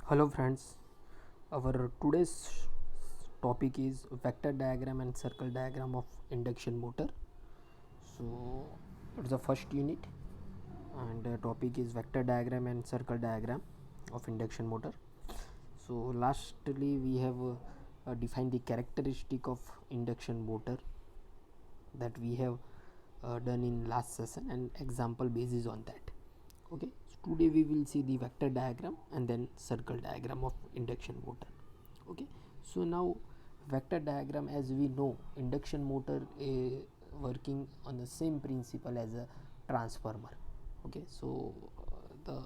Hello friends, our today's topic is vector diagram and circle diagram of induction motor. So it's the first unit and the topic is vector diagram and circle diagram of induction motor. So lastly we have defined the characteristic of induction motor that we have done in last session and example basis on that. Okay, so today we will see the vector diagram and then circle diagram of induction motor. Okay, so now vector diagram, as we know, induction motor working on the same principle as a transformer. Okay, so the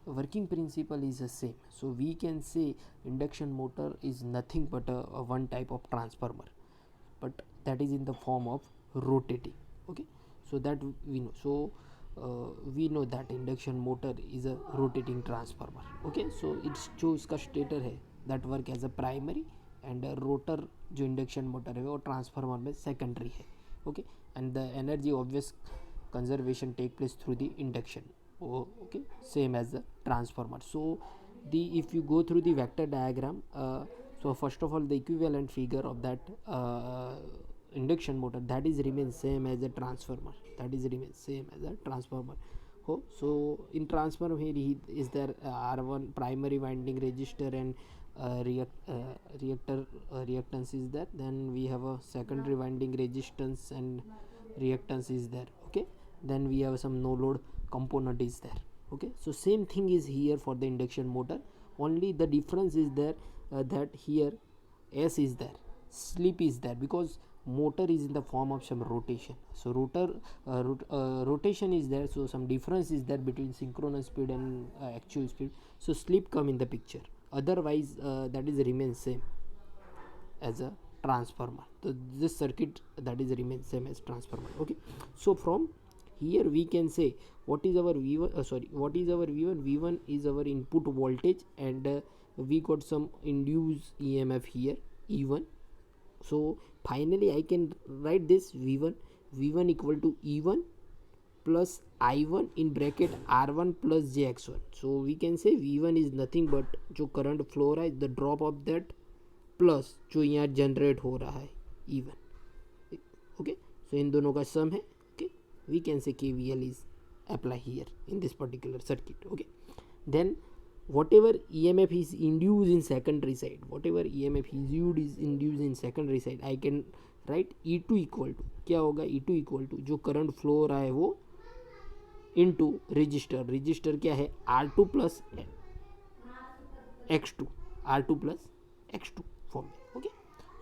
working principle is the same, so we can say induction motor is nothing but a one type of transformer, but that is in the form of rotating. Okay, so that we know. So we know that induction motor is a rotating transformer. Okay, so it's जो इसका stator है that work as a primary and rotor जो induction motor है वो transformer में secondary है. Okay, and the energy obvious conservation take place through the induction. Okay, same as the transformer. So the if you go through the vector diagram, so first of all the equivalent figure of that induction motor, that is remains same as a transformer, that is remains same as a transformer. So in transformer here is there R1 primary winding resistor and reactance is there, then we have a secondary winding resistance and reactance is there. Okay, then we have some no load component is there. Okay, so same thing is here for the induction motor, only the difference is there that here S is there, slip is there, because motor is in the form of some rotation. So rotation is there, so some difference is there between synchronous speed and actual speed, so slip come in the picture. Otherwise that is remains same as a transformer. So this circuit that is remains same as transformer. Okay, so from here we can say what is our v1, what is our v1 is our input voltage, and we got some induced emf here, e1. So finally I can write this v1 equal to e1 plus i1 in bracket r1 plus jx1. So we can say v1 is nothing but जो current flow रहा है, the drop of that plus जो यहाँ generate हो रहा है E1. Okay, so इन दोनों का सम है. Okay, we can say KVL is apply here in this particular circuit. Okay, then whatever EMF is induced in secondary side, whatever EMF is induced in secondary side, I can write E2 equal to क्या होगा, E2 equal to जो current flow हो रहा है वो into resistor क्या है R2 plus X2, R2 plus X2 form. Okay,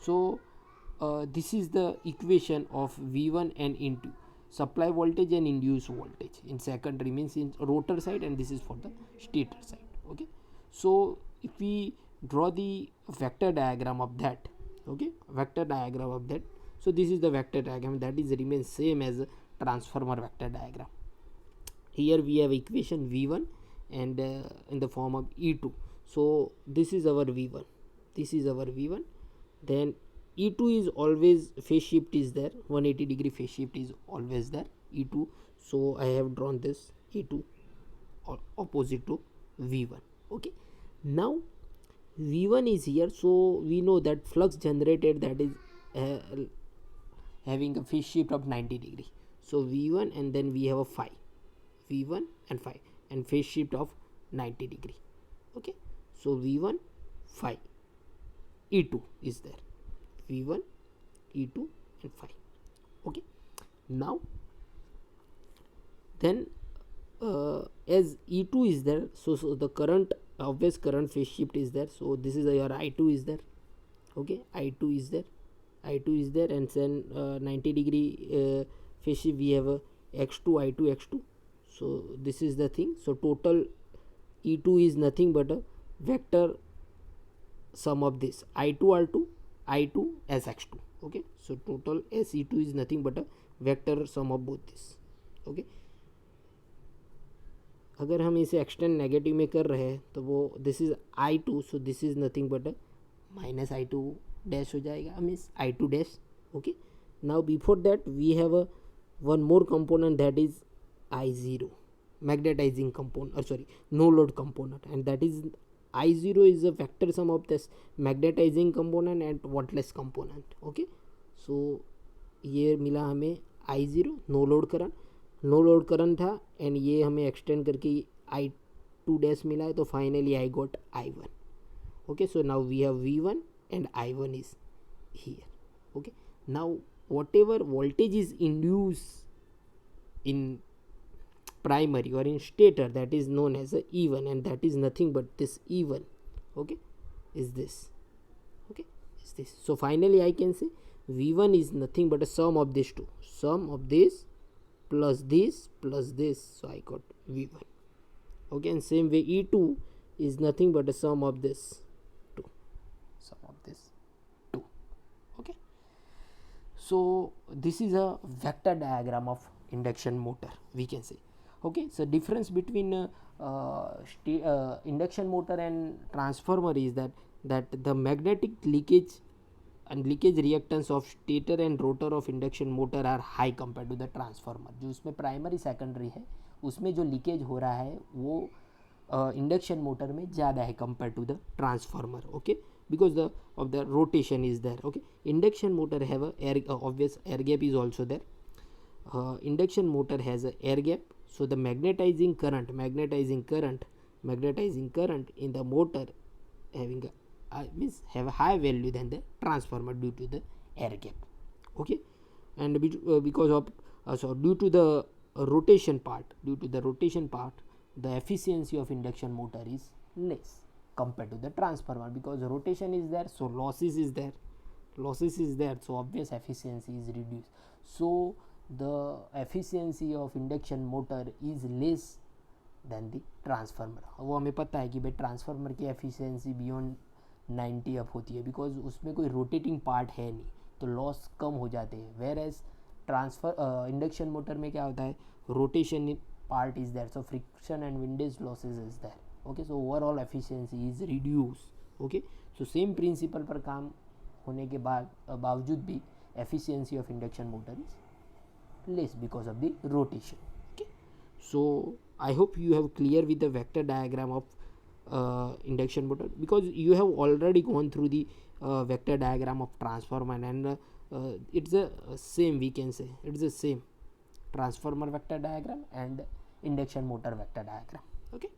so this is the equation of V1 and into supply voltage and induced voltage in secondary, means in rotor side, and this is for the stator side. Okay, so if we draw the vector diagram of that, okay, vector diagram of that, so this is the vector diagram that is remains same as a transformer vector diagram. Here we have equation V1 and in the form of E2. So this is our V1, this is our V1. Then E2 is always phase shift is there, 180 degree phase shift is always there, E2. So I have drawn this E2 opposite to V1. Okay, now V1 is here, so we know that flux generated, that is having a phase shift of 90 degree. So V1 and then we have a phi, V1 and phi, and phase shift of 90 degree. Okay, so V1 phi, E2 is there, V1 E2 and phi. Okay, now then as E2 is there, so the current, obvious current phase shift is there, so this is your I2 is there. Okay, I2 is there, I2 is there, and then 90 degree phase shift we have a X2, I2, X2. So this is the thing. So total E2 is nothing but a vector sum of this I2 R2, I2 as X2. Okay, so total SE2 is nothing but a vector sum of both this. Okay, अगर हम इसे extend negative में कर रहे हैं तो वो this is I2, so this is nothing but minus I2 dash हो जाएगा, means I2 dash. Okay, now before that we have a one more component that is I0, magnetizing component, or sorry, no load component, and that is I0 is a vector sum of this magnetizing component and wattless component. Okay, so ये मिला हमें I0 no load current था, and ये हमें extend करके I2 dash मिला है, तो finally I got I1. Okay, so now we have V1 and I1 is here. Okay, now whatever voltage is induced in primary or in stator, that is known as a E1, and that is nothing but this E1. Okay, is this. Okay, is this. So finally I can say V1 is nothing but a sum of these two, sum of this plus this plus this, so I got V1. Okay, and same way E2 is nothing but a sum of this two, sum of this two. Okay, so this is a vector diagram of induction motor, we can say. Okay, so difference between induction motor and transformer is that the magnetic leakage and leakage reactance of stator and rotor of induction motor are high compared to the transformer. जो उसमें primary secondary है उसमें जो leakage हो रहा है वो induction motor में ज़्यादा है compared to the transformer. Okay, because of the rotation is there. Okay, induction motor have a obvious air gap is also there. Induction motor has a air gap, so the magnetizing current in the motor having means have a high value than the transformer due to the air gap. Okay, and because of so due to the rotation part, the efficiency of induction motor is less compared to the transformer, because rotation is there, so losses is there, so obvious efficiency is reduced. So the efficiency of induction motor is less than the transformer. वो हमें पता है कि भाई transformer की efficiency beyond 90 up होती है, because उसमें कोई रोटेटिंग पार्ट है नहीं, तो लॉस कम हो जाते हैं. वेर एज इंडक्शन मोटर में क्या होता है, rotation part is there, so friction and windage losses is there. Okay, so overall efficiency is reduce. Okay, so same principle पर काम होने के बावजूद भी efficiency of induction motor is less because of the rotation. Okay, so I hope you have clear with the vector diagram of induction motor, because you have already gone through the vector diagram of transformer, and it's the same, we can say it's the same transformer vector diagram and induction motor vector diagram. Okay,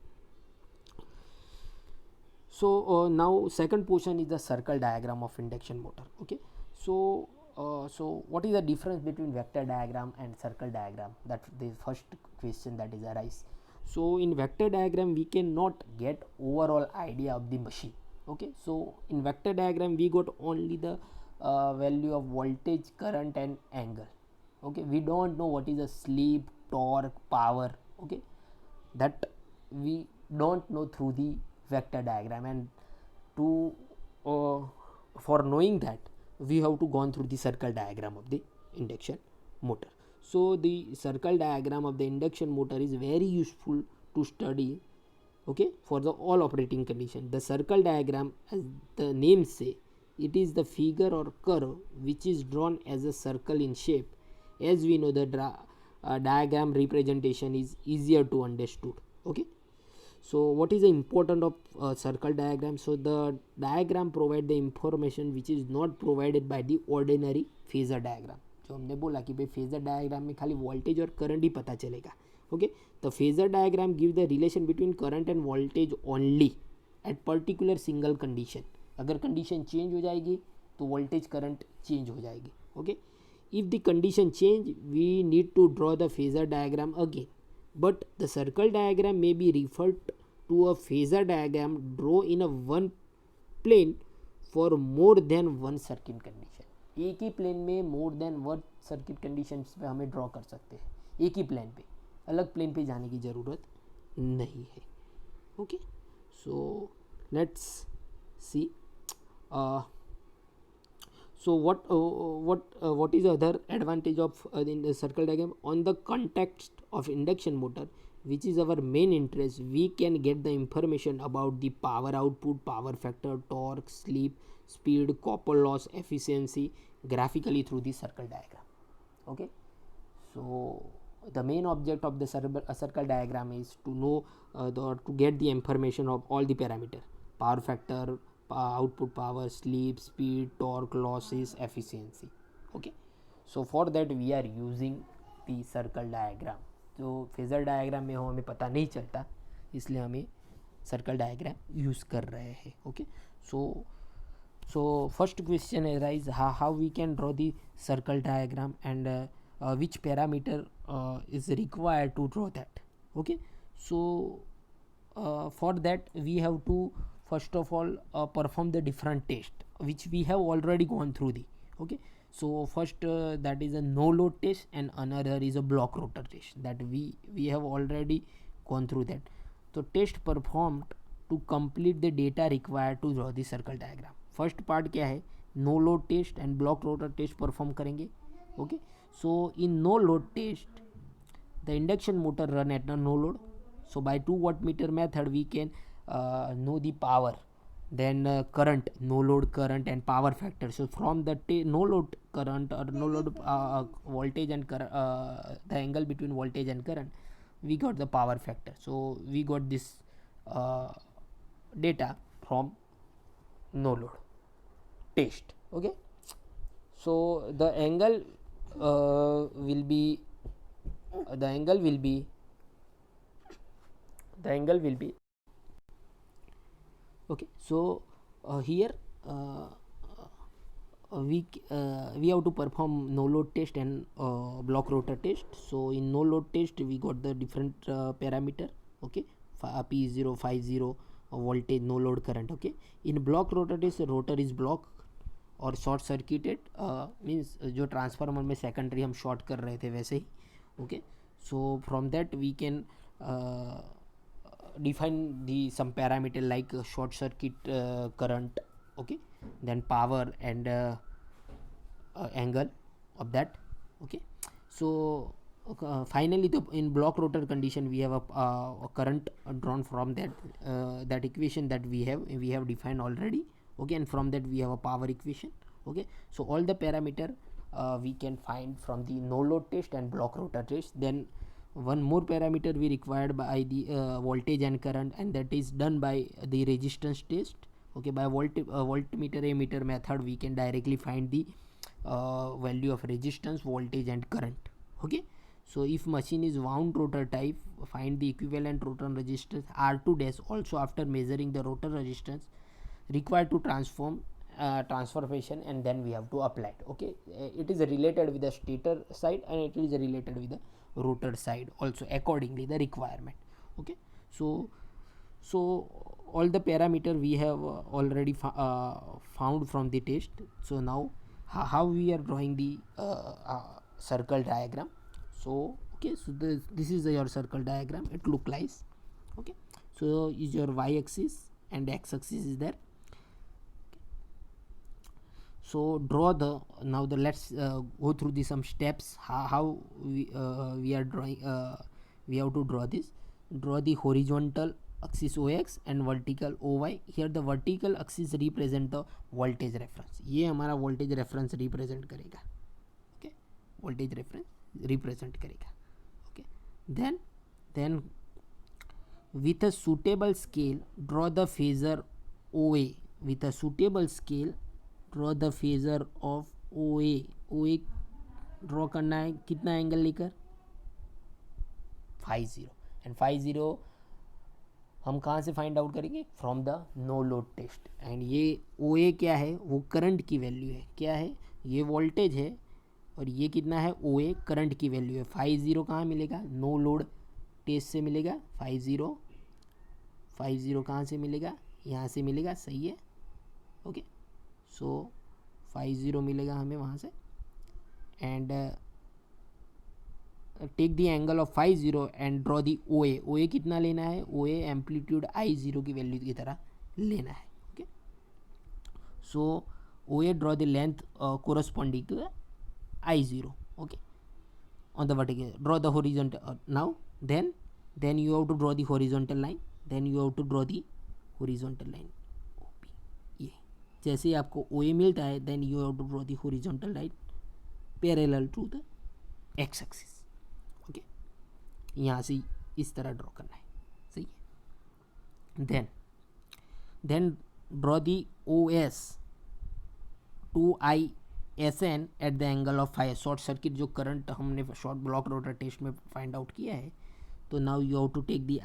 so now second portion is the circle diagram of induction motor. Okay, so so what is the difference between vector diagram and circle diagram? That the first question that is arise. So in vector diagram we cannot get overall idea of the machine. Okay, so in vector diagram we got only the value of voltage, current and angle. Okay, we don't know what is a slip, torque, power. Okay, that we don't know through the vector diagram, and to for knowing that we have to gone through the circle diagram of the induction motor. So the circle diagram of the induction motor is very useful to study. Okay, for the all operating condition. The circle diagram, as the name say, it is the figure or curve which is drawn as a circle in shape. As we know, the diagram representation is easier to understood. Okay, so what is the importance of circle diagram? So the diagram provide the information which is not provided by the ordinary phasor diagram. जो हमने बोला कि भाई phasor diagram में खाली voltage और current ही पता चलेगा. Okay, the phasor diagram give the relation between current and voltage only at particular single condition. अगर कंडीशन चेंज हो जाएगी तो वोल्टेज करंट चेंज हो जाएगी. Okay, if the condition change we need to draw the phasor diagram again, but the circle diagram may be referred to a phasor diagram draw in a one plane for more than one circuit condition. एक ही plane में more than one circuit conditions पे हमें draw कर सकते हैं, एक ही plane पे, अलग प्लेन पे जाने की ज़रूरत नहीं है. Okay, so let's see. So what is the other advantage of in the circle diagram? On the context of induction motor, which is our main interest, we can get the information about the power output, power factor, torque, slip, speed, copper loss, efficiency graphically through the circle diagram. Okay, so the main object of the circle diagram is to know to get the information of all the parameter. power factor, output power, sleep, speed, torque, losses, efficiency. Okay, so for that we are using the circle diagram. तो phasor diagram में हो हमें पता नहीं चलता, इसलिए हमें circle diagram use कर रहे हैं. Okay, so first question arise, how we can draw the circle diagram, and which parameter is required to draw that. Okay, so for that we have to first of all perform the different test which we have already gone through the. Okay, so first that is a no load test, and another is a block rotor test that we have already gone through that. So test performed to complete the data required to draw the circle diagram. First part क्या है, no load test and block rotor test perform करेंगे. Okay, so in no load test the induction motor run at no load. So by 2 wattmeter method we can know the power, then current, no load current and power factor. So from the no load current or no load voltage and the angle between voltage and current, we got the power factor. So we got this data from no load test. Okay, so the angle will be okay. So here we have to perform no load test and block rotor test. So in no load test we got the different parameter. Okay, P0, 50 voltage, no load current. Okay, in block rotor test rotor is block और short circuited, means जो transformer में secondary हम short कर रहे थे वैसे ही. Okay, so from that we can define the some parameter like short circuit current. Okay, then power and angle of that. Okay, so finally in block rotor condition we have a current drawn from that equation that we have defined already. Okay, and from that we have a power equation. Okay, so all the parameter we can find from the no load test and block rotor test. Then one more parameter we required by the voltage and current, and that is done by the resistance test. Okay, by voltmeter ammeter method we can directly find the value of resistance, voltage and current. Okay, so if machine is wound rotor type, find the equivalent rotor resistance R2 dash also after measuring the rotor resistance required to transformation, and then we have to apply it. Okay, it is related with the stator side and it is related with the rotor side also accordingly the requirement. Okay, so all the parameter we have already found from the test. So now how we are drawing the circle diagram. So okay, so this is your circle diagram. It look like. Okay, so is your y axis and x axis is there. So draw the now the let's go through the some steps how we are drawing. We have to draw this. Draw the horizontal axis OX and vertical OY. Here the vertical axis represent the voltage reference. ये हमारा voltage reference represent करेगा. Okay, voltage reference represent करेगा. Okay, then with a suitable scale draw the phasor OA. With a suitable scale draw the phasor of OA draw करना है कितना angle लेकर 50. And 50 हम कहाँ से फाइंड आउट करेंगे from the no load test. And ये OA क्या है, वो करंट की वैल्यू है. क्या है, ये वोल्टेज है और ये कितना है OA करंट की वैल्यू है. 50 कहाँ मिलेगा, नो लोड टेस्ट से मिलेगा. 50 कहाँ से मिलेगा, यहाँ से मिलेगा. सही है. ओके, सो 50 मिलेगा हमें वहाँ से. And take the angle of 50 and draw the OA. OA कितना लेना है, OA एम्पलीट्यूड I0 की वैल्यू की तरह लेना है. Okay, so OA draw the length corresponding to I0. Okay, on the vertical draw the horizontal now then you have to draw the horizontal line. Then you have to draw the horizontal line OP. ये जैसे ही आपको OA मिलता है then you have to draw the horizontal line parallel to the x axis. Okay, यहाँ से इस तरह draw करना है. सही है. Then draw the OS to ISN at the angle of fire. Short circuit जो करंट हमने शॉर्ट ब्लॉक रोटर टेस्ट में फाइंड आउट किया है. तो now you have to take the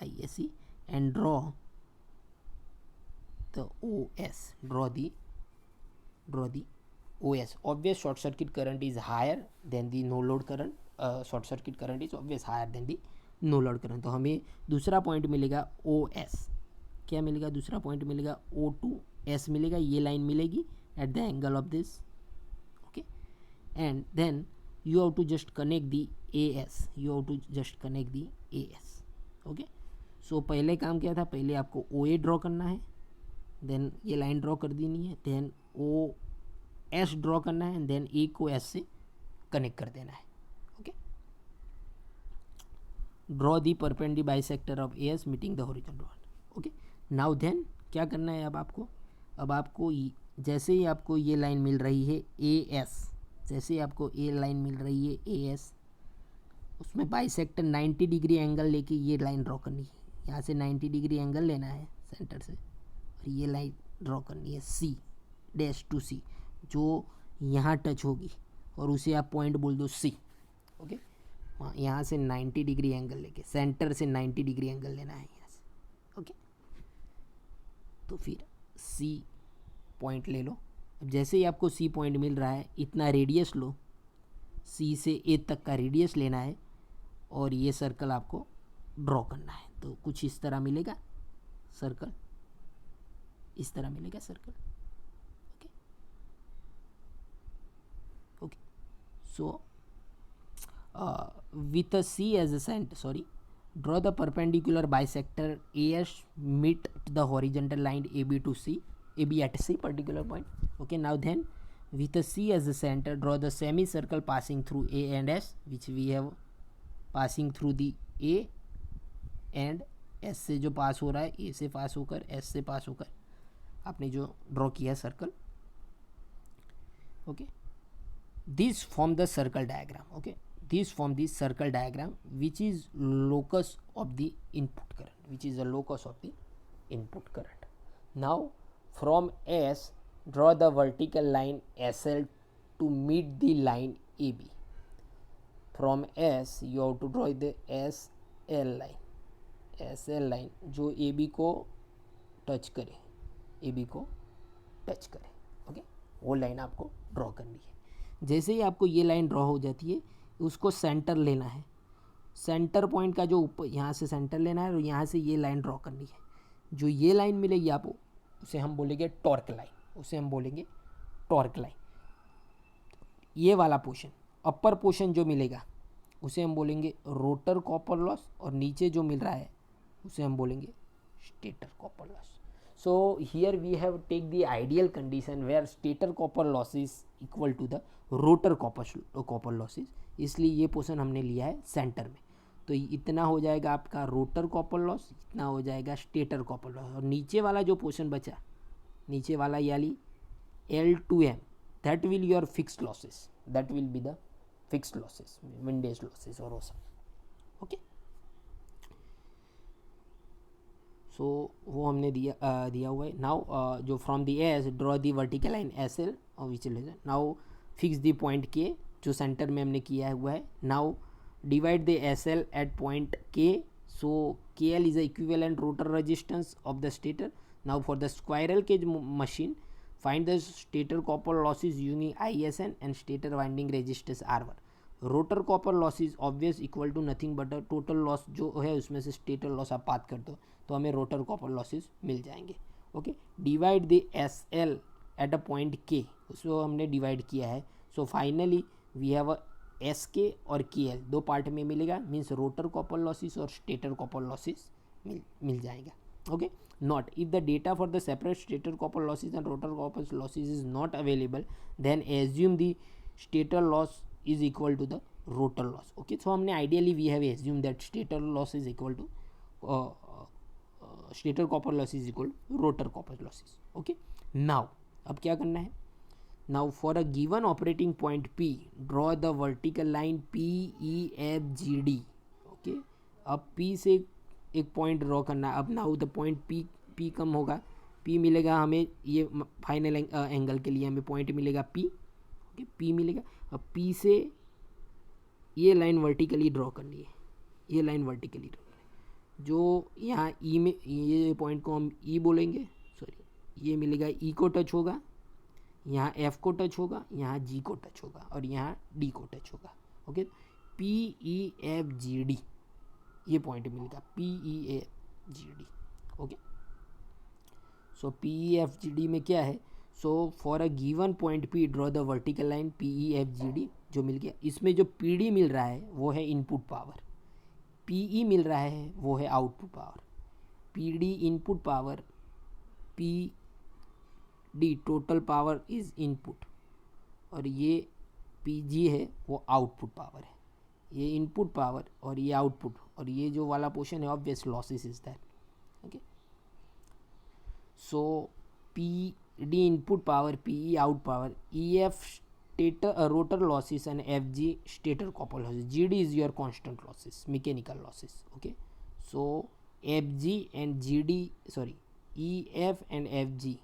ISC and draw the OS. Draw the OS. Obvious short circuit current is higher than the no load current. Short circuit current is obvious higher than the no load current. तो हमें दूसरा point मिलेगा OS. क्या मिलेगा? दूसरा point मिलेगा O2S मिलेगा. ये लाइन मिलेगी at the angle of this. Okay, and then you have to just connect the AS. Okay, सो पहले काम क्या था? पहले आपको OA ड्रॉ करना है, देन ये लाइन ड्रॉ कर देनी है, देन OS ड्रॉ करना है, देन A को S से कनेक्ट कर देना है. Okay, draw the perpendicular bisector of AS meeting the horizontal one. Okay, now then क्या करना है? अब आपको जैसे ही आपको ये लाइन मिल रही है AS, जैसे ही आपको ये लाइन मिल रही है AS, उसमें बाइसेक्टर 90 डिग्री एंगल लेके ये लाइन ड्रॉ करनी है. यहाँ से 90 डिग्री एंगल लेना है सेंटर से, और ये लाइन ड्रॉ करनी है C डैश टू C, जो यहाँ टच होगी, और उसे आप पॉइंट बोल दो C. ओके, यहाँ से 90 डिग्री एंगल लेके, सेंटर से 90 डिग्री एंगल लेना है यहाँ से. ओके, तो फिर C पॉइंट ले लो. अब जैसे ही आपको C पॉइंट मिल रहा है, इतना रेडियस लो, C से A तक का रेडियस लेना है, और ये सर्कल आपको ड्रॉ करना है. तो कुछ इस तरह मिलेगा सर्कल, इस तरह मिलेगा circle. Okay okay, so with a C as a center, draw the perpendicular bisector AS meet the horizontal line AB at C particular point. Okay, now then with a C as a center, draw the semicircle passing through A and S, which we have passing through the A and S से जो पास हो रहा है, A से पास होकर S से पास होकर आपने जो ड्रॉ किया है circle. Okay, this form the circle diagram. Okay, this form the circle diagram which is locus of the input current, which is the locus of the input current. Now from S draw the vertical line SL to meet the line AB. From S you have to draw the SL line जो AB को touch करे, okay, वो line आपको draw करनी है. जैसे ही आपको ये लाइन ड्रॉ हो जाती है, उसको सेंटर लेना है. सेंटर पॉइंट का जो ऊपर यहाँ से सेंटर लेना है, और यहाँ से ये लाइन ड्रॉ करनी है. जो ये लाइन मिलेगी आपको, उसे हम बोलेंगे टॉर्क लाइन. ये वाला पोर्शन, अपर पोर्शन जो मिलेगा, उसे हम बोलेंगे रोटर कॉपर लॉस, और नीचे जो मिल रहा है उसे हम बोलेंगे stator copper loss. So here we have take the ideal condition where stator copper loss is equal to the rotor copper losses. इसलिए ये पोर्शन हमने लिया है सेंटर में. तो इतना हो जाएगा आपका रोटर कॉपर लॉस, इतना हो जाएगा स्टेटर कॉपर लॉस, और नीचे वाला जो पोर्शन बचा, नीचे वाला यानी L2M, that will your fixed losses, that will be the fixed losses, windage losses और वो सब. ओके, सो वो हमने दिया हुआ है. नाउ जो from the S draw the vertical line SL और which is now fix the point K जो सेंटर में हमने किया हुआ है. Now divide the SL at point K. सो KL is the equivalent rotor resistance of the stator. Now for the squirrel cage machine, find the stator copper losses using ISN and stator winding resistance R1. Rotor copper loss is obvious equal to nothing but total loss जो है उसमें से stator loss आप बात कर दो, तो हमें रोटर कॉपर लॉसेस मिल जाएंगे. Okay, divide the SL at a point K, उसको हमने डिवाइड किया है. So finally we have SK और KL दो पार्ट में मिलेगा, मीन्स रोटर कॉपर लॉसेस और स्टेटर कॉपर लॉसेस मिल जाएगा. Okay, not if the data for the separate stator copper losses and rotor copper losses is not available, then assume the stator loss is equal to the rotor loss. Okay, so हमने ideally we have assumed that stator loss is equal to stator copper loss is equal to rotor copper losses. Okay, now अब क्या करना है? Now for a given operating point P, draw the vertical line PEFGD. Okay, अब P से एक point draw करना है. अब नाउ द पॉइंट पी कम होगा, पी मिलेगा हमें, ये फाइनल एंगल के लिए हमें पॉइंट मिलेगा पी. ओके, पी मिलेगा. अब पी से ये लाइन वर्टिकली ड्रॉ करनी है, ये लाइन वर्टिकली ड्रॉ करनी है. जो यहाँ ई में, ये पॉइंट को हम ई बोलेंगे, सॉरी, ये मिलेगा ई को टच होगा, यहाँ एफ को टच होगा, यहाँ जी को टच होगा और यहाँ डी को टच होगा. Okay, P E F G D ये पॉइंट मिलेगा, P E F G D. Okay, so P E F G D में क्या है, so for a given point P draw the vertical line P E F G D. जो मिल गया, इसमें जो पी डी मिल रहा है वो है इनपुट पावर, पी ई मिल रहा है वो है output power. P D input power, P D total power is input, और ये पी जी है वो आउटपुट पावर है. ये इनपुट पावर और ये आउटपुट, और ये जो वाला पोर्शन है obvious losses is that. Okay, so P D input power, P E out power, E F stator rotor losses and F G stator copper losses. G D is your constant losses, mechanical losses. Okay, so F G and G D, sorry, E F and F G,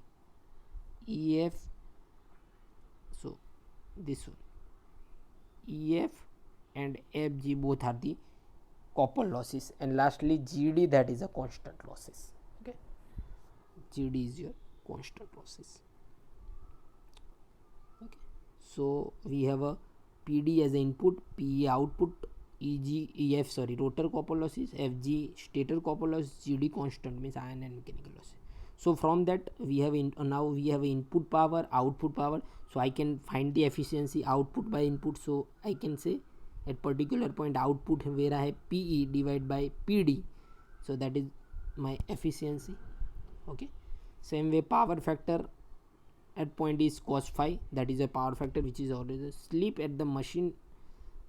E F, so this one, EF and FG both are the copper losses, and lastly GD, that is a constant losses. Okay, GD is your constant losses. Okay, so we have a PD as a input, PE output, EF, sorry, rotor copper losses, FG stator copper loss, GD constant means iron and mechanical losses. So from that we have now we have input power, output power. So I can find the efficiency output by input. So I can say at particular point output where I have PE divided by PD. So that is my efficiency. Okay, same way power factor at point is cos phi, that is a power factor which is always a slip at the machine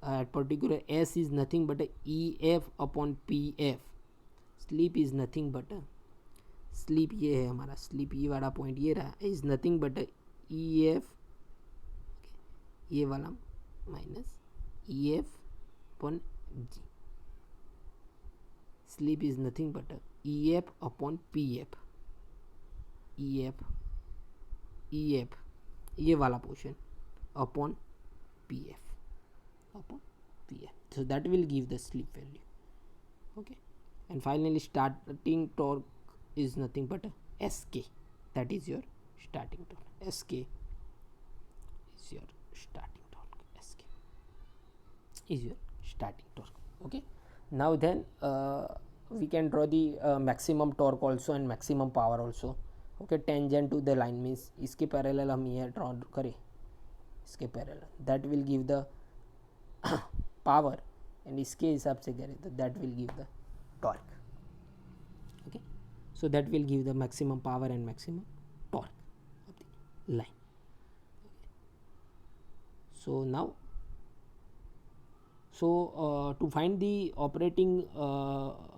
at particular S is nothing but a EF upon PF. Slip is nothing but a slip, ये है हमारा slip, ये वाला point ये रहा, is nothing but E F, ये वाला minus E F upon G. Slip is nothing but E F upon P F, E F ये वाला portion upon P F, upon P F. So that will give the slip value. Okay, and finally starting torque is nothing but a SK, that is your starting torque. SK is your starting torque, SK is your starting torque. Okay, now then we can draw the maximum torque also and maximum power also. Okay, tangent to the line means इसके parallel हम ये draw करें, इसके parallel, that will give the power, and इसके हिसाब से करें तो that will give the torque. Okay, so that will give the maximum power and maximum torque of the line. Okay. So now, to find the operating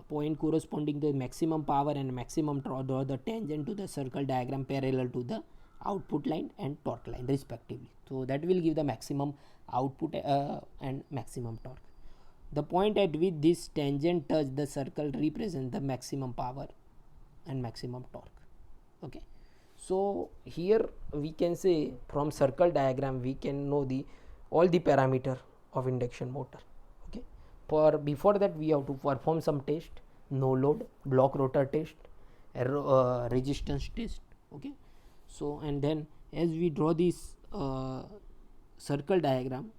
point corresponding to the maximum power and maximum torque, draw the tangent to the circle diagram parallel to the output line and torque line respectively. So that will give the maximum output and maximum torque. The point at which this tangent touch the circle represents the maximum power and maximum torque. Okay, so here we can say from circle diagram we can know the all the parameter of induction motor. Okay, for before that we have to perform some test, no load, block rotor test, resistance test. Okay, so and then as we draw this circle diagram,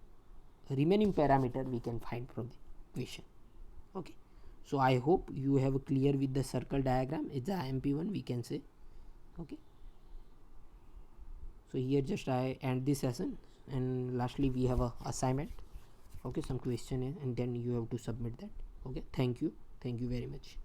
remaining parameter we can find from the equation. Okay, so I hope you have clear with the circle diagram. It's a IMP1 we can say. Okay, so here just I end this session, and lastly we have a assignment. Okay, some question and then you have to submit that. Okay, thank you very much.